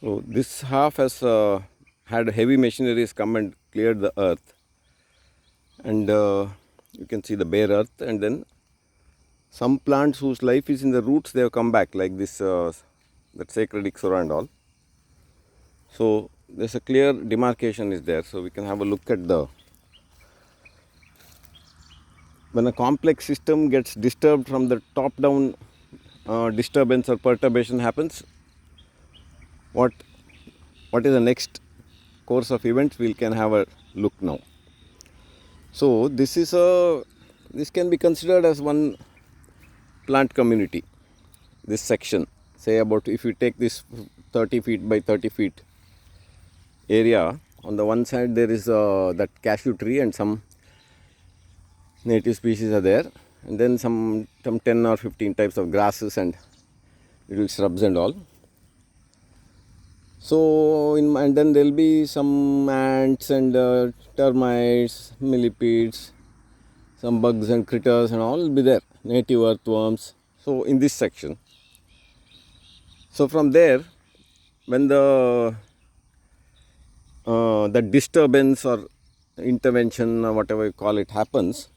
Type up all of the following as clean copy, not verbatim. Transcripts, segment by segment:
So this half has had heavy machineries come and cleared the earth, and you can see the bare earth, and then some plants whose life is in the roots, they have come back, like this that sacred ixora and all. So there's a clear demarcation is there. So we can have a look at the, when a complex system gets disturbed from the top down, disturbance or perturbation happens, what is the next course of events, we can have a look now. So this can be considered as one plant community, this section. Say about, if you take this 30 feet by 30 feet area, on the one side there is that cashew tree and some native species are there, and then some 10 or 15 types of grasses and little shrubs and all. So and then there will be some ants and termites, millipedes, some bugs and critters and all will be there, native earthworms. So in this section, so from there, when the disturbance or intervention or whatever you call it happens,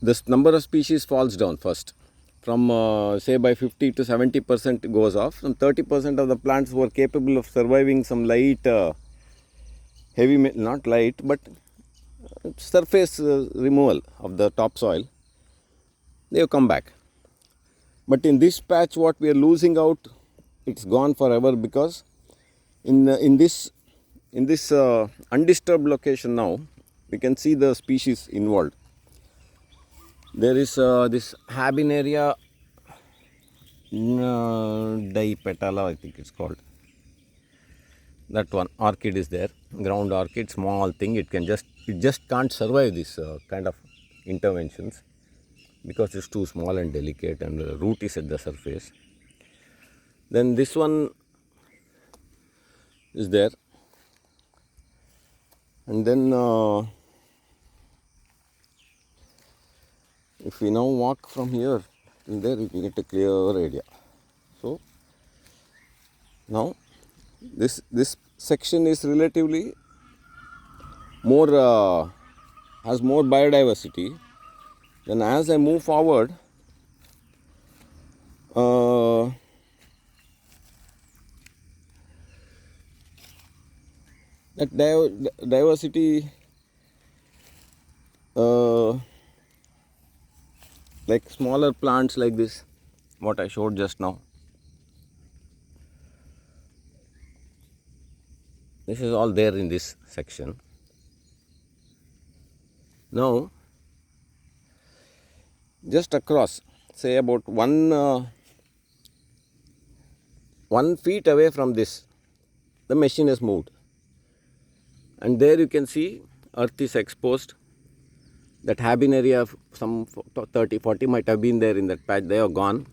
this number of species falls down first. From say by 50 to 70% goes off. Some 30% of the plants who are capable of surviving some light, heavy, not light, but surface removal of the topsoil, they have come back. But in this patch, what we are losing out, it's gone forever, because in this undisturbed location now, we can see the species involved. There is this Habenaria dipetala, I think it's called. That one orchid is there, ground orchid, small thing. It just can't survive this kind of interventions, because it's too small and delicate, and the root is at the surface. Then this one is there, and then if we now walk from here till there, we can get a clear idea. So now this section is relatively more, has more biodiversity. Then as I move forward, that diversity, like smaller plants like this, what I showed just now, this is all there in this section. Now just across, say about 1 feet away from this, the machine has moved, and there you can see earth is exposed. That Habenaria, some 30-40 might have been there in that patch, they are gone.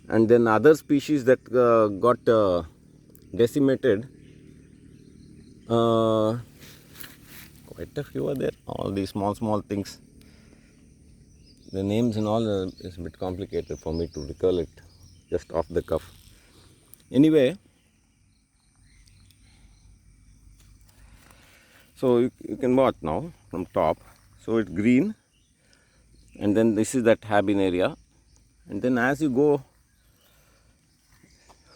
And then other species that got decimated, quite a few are there. All these small things, the names and all is a bit complicated for me to recall it just off the cuff. Anyway, so you can watch now from top. So it's green, and then this is that Habenaria, and then as you go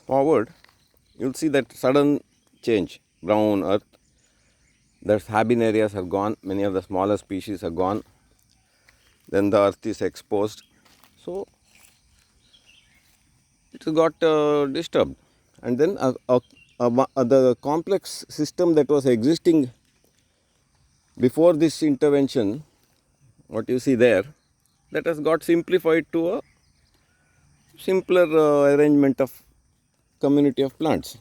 forward, you'll see that sudden change, brown earth. The Habenarias are gone, many of the smaller species are gone, then the earth is exposed, so it got disturbed. And then the complex system that was existing before this intervention, what you see there, that has got simplified to a simpler arrangement of community of plants.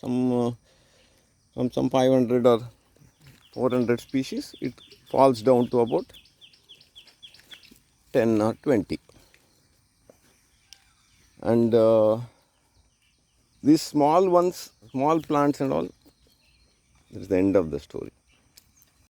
Some 500 or 400 species, it falls down to about 10 or 20. And these small ones, small plants and all, that is the end of the story.